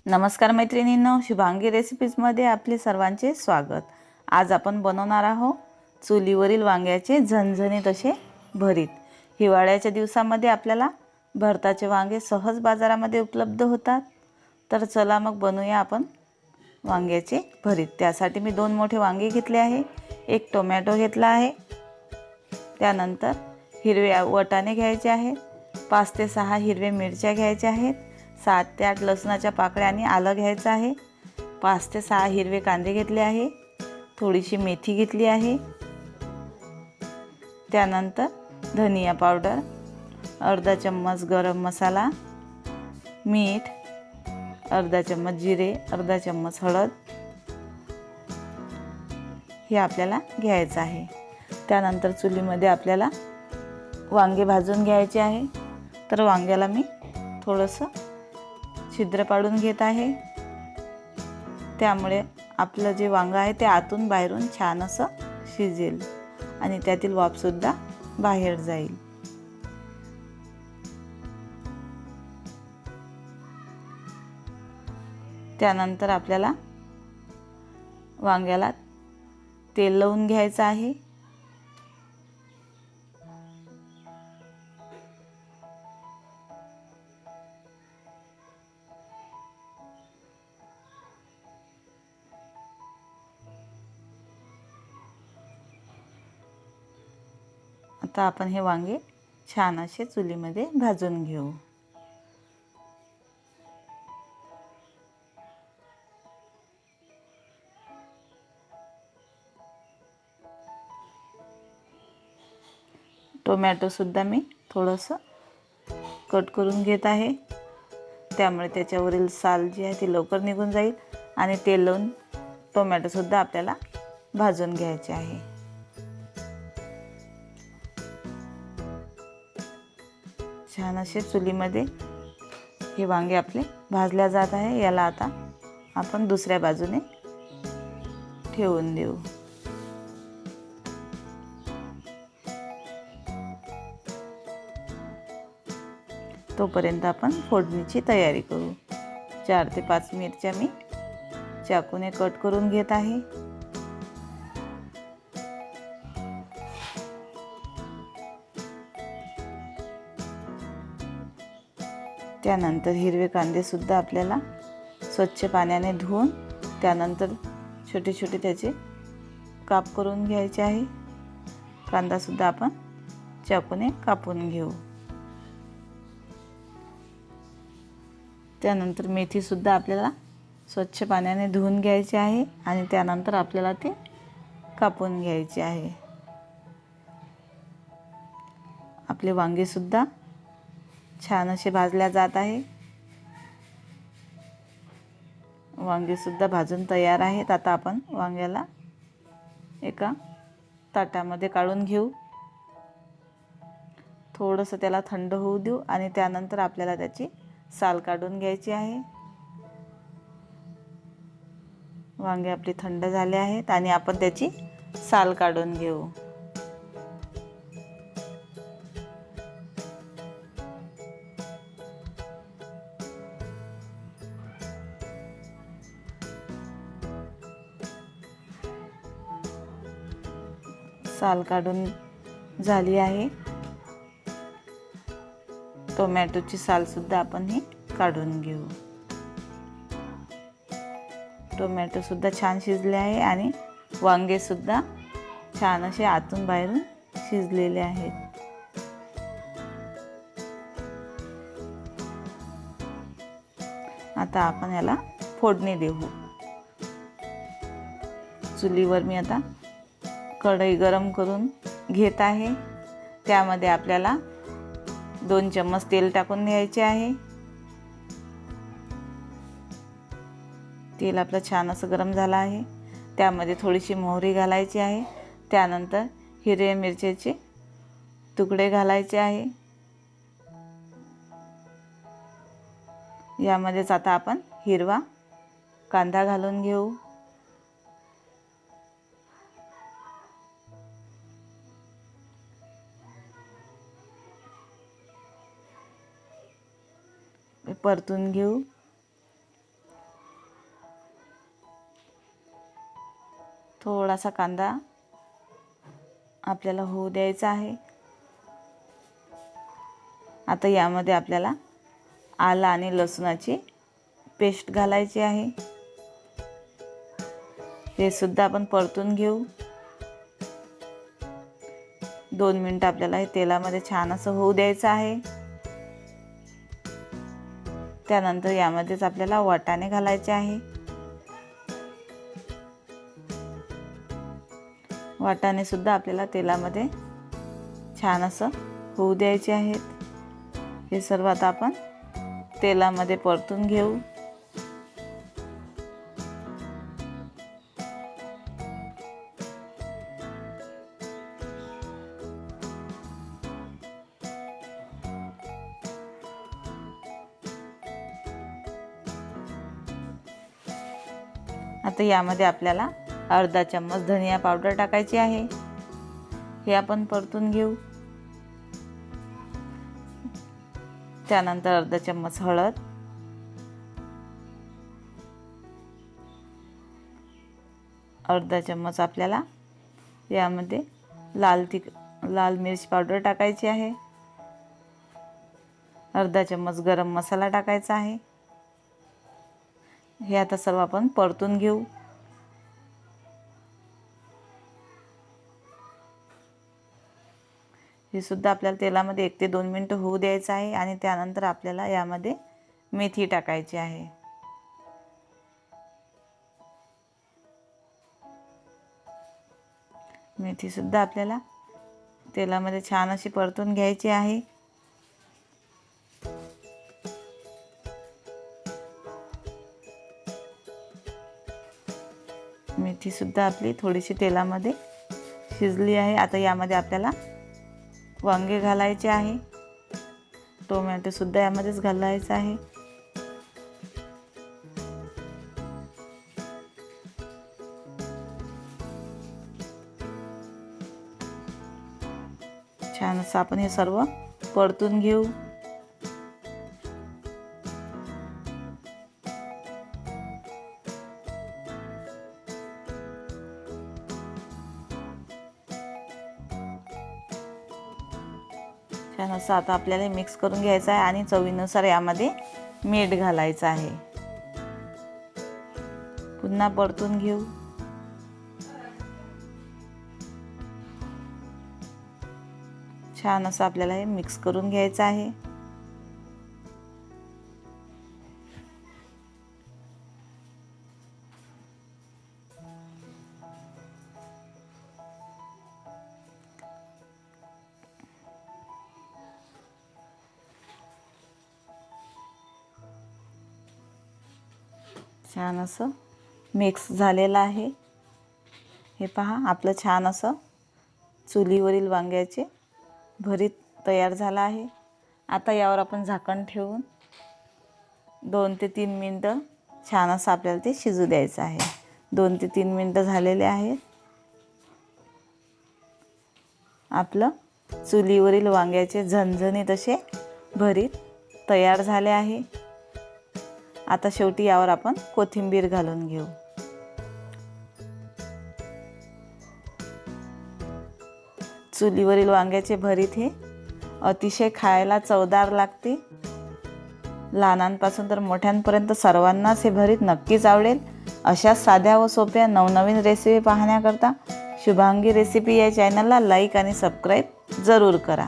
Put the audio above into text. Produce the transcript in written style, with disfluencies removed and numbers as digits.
नमस्कार मैत्रिणींनो, शुभांगी रेसिपीजमध्ये आपले सर्वांचे स्वागत। आज आपण बनवणार आहोत चुलीवरील वांग्याचे झणझणीत असे भरीत। हिवाळ्याच्या दिवसामध्ये आपल्याला भरताचे वांगे सहज बाजारामध्ये उपलब्ध होतात। तर चला मग बनवूया आपण वांग्याचे भरीत। त्यासाठी मी 2 मोठे वांगे घेतले आहे, 1 टोमॅटो घेतला आहे, त्यानंतर हिरवे वाटाणे घ्यायचे आहेत, 5 ते 6 हिरवे मिरच्या घ्यायच्या आहेत, 7 ते 8 लसणाच्या पाकळ्या आणि आलं घ्यायचं आहे, 5 ते 6 हिरवे कांदे घेतले आहे, थोडीशी मेथी घेतली आहे, त्यानंतर धनिया पावडर, अर्धा चम्मच गरम मसाला, मीठ, अर्धा चम्मच जिरे, अर्धा चम्मच हळद हे आपल्याला घ्यायचं आहे। त्यानंतर चुलीमध्ये आपल्याला वांगे भाजून घ्यायचे आहे। तर वांग्याला मी थोडंसं छिद्र पाडून घेत आहे, त्यामुळे आपलं जे वांग आहे ते आतून बाहेरून छान असं शिजेल आणि त्यातील वाफ सुद्धा बाहेर जाईल। त्यानंतर आपल्याला वांग्याला तेल लावून घ्यायचं आहे। आता आपण हे वांगे छान असे चुलीमध्ये भाजून घेऊ। टोमॅटो सुद्धा मी थोडंसं कट करून घेत आहे, त्यामुळे त्याच्यावरील साल जी आहे ती लवकर निघून जाईल आणि तेल लावून टोमॅटो सुद्धा आपल्याला भाजून घ्यायचे आहे। छान असे चुलीमध्ये हे वांगे आपले भाजल्या जात आहे। याला आता आपण दुसऱ्या बाजूने ठेवून देऊ। तोपर्यंत आपण फोडणीची तयारी करू। 4 ते 5 मिरच्या मी चाकूने कट करून घेत आहे। त्यानंतर हिरवे कांदे सुद्धा आपल्याला स्वच्छ पाण्याने धुवून त्यानंतर छोटे छोटे त्याचे काप करून घ्यायचे आहे। कांदा सुद्धा आपण चाकूने कापून घेऊ। त्यानंतर मेथी सुद्धा आपल्याला स्वच्छ पाण्याने धुवून घ्यायची आहे आणि त्यानंतर आपल्याला ते कापून घ्यायचे आहे। आपले वांगे सुद्धा छान असे भाजल्या जात आहे। वांगे सुद्धा भाजून तयार आहेत। आता आपण वांग्याला एका ताटामध्ये काढून घेऊ, थोडंसं त्याला थंड होऊ देऊ आणि त्यानंतर आपल्याला त्याची साल काढून घ्यायची आहे। वांगे आपले थंड झाले आहेत आणि आपण त्याची साल काढून घेऊ। साल काढून झाली आहे। टोमॅटोची साल सुद्धा आपण ही काढून घेऊ। टोमॅटो सुद्धा छान शिजले आहे आणि वांगे सुद्धा छान असे आतून बाहेरून शिजलेले आहेत। आता आपण याला फोडणी देऊ। चुलीवर मी आता कढई गरम करून घेत आहे। त्यामध्ये आपल्याला 2 चम्मच तेल टाकून घ्यायचे आहे। तेल आपलं छान असं गरम झालं आहे। त्यामध्ये थोडीशी मोहरी घालायची आहे, त्यानंतर हिरव्या मिरच्याचे तुकडे घालायचे आहे। यामध्येच आता आपण हिरवा कांदा घालून घेऊ। परतून घेऊ। थोडासा कांदा आपल्याला होऊ द्यायचा आहे। आता यामध्ये आपल्याला आलं आणि लसणाची पेस्ट घालायची आहे। हे सुद्धा आपण परतून घेऊ। 2 मिनिट आपल्याला हे तेलामध्ये छान असं होऊ द्यायचं आहे। त्यानंतर यामध्येच आपल्याला वाटाणे घालायचे आहे। वाटाणे सुद्धा आपल्याला तेलामध्ये छान असं होऊ द्यायचे आहेत। हे सर्व आता आपण तेलामध्ये परतून घेऊ। आता यामध्ये आपल्याला अर्धा चम्मच धनिया पावडर टाकायची आहे। हे आपण परतून घेऊ। त्यानंतर अर्धा चम्मच हळद, अर्धा चम्मच आपल्याला यामध्ये लाल मिर्च पावडर टाकायची आहे। अर्धा चम्मच गरम मसाला टाकायचा आहे। हे आता सर्व आपण परतून घेऊ। हे सुद्धा आपल्याला तेलामध्ये 1 ते 2 मिनिट होऊ द्यायचं आहे आणि त्यानंतर आपल्याला यामध्ये मेथी टाकायची आहे। मेथी सुद्धा आपल्याला तेलामध्ये छान अशी परतून घ्यायची आहे। मेथी सुद्धा आपली थोडीशी तेलामध्ये शिजली आहे। आता यामध्ये आपल्याला वांगे घालायचे आहे। टोमॅटो सुद्धा यामध्येच घालायचा आहे। छान असं आपण हे सर्व परतून घेऊ। छान असं आता आपल्याला मिक्स करून घ्यायचं आहे आणि चवीनुसार यामध्ये मीठ घालायचं आहे। पुन्हा परतून घेऊ। छान असं आपल्याला हे मिक्स करून घ्यायचं आहे। छान असं मिक्स झालेलं आहे। हे पहा आपलं छान असं चुलीवरील वांग्याचे भरीत तयार झालं आहे। आता यावर आपण झाकण ठेवून 2 ते 3 मिनिटं छान असं आपल्याला ते शिजू द्यायचं आहे। 2 ते 3 मिनिटं झालेले आहेत। आपलं चुलीवरील वांग्याचे झणझणीत असे भरीत तयार झाले आहे। आता शेवटी यावर आपण कोथिंबीर घालून घेऊ। चुलीवरील वांग्याचे भरीत हे अतिशय खायला चवदार लागते। लहानांपासून तर मोठ्यांपर्यंत सर्वांनाच हे भरीत नक्कीच आवडेल। अशा साध्या व सोप्या नवनवीन रेसिपी पाहण्याकरता शुभांगी रेसिपी या चॅनलला लाईक आणि सबस्क्राईब जरूर करा।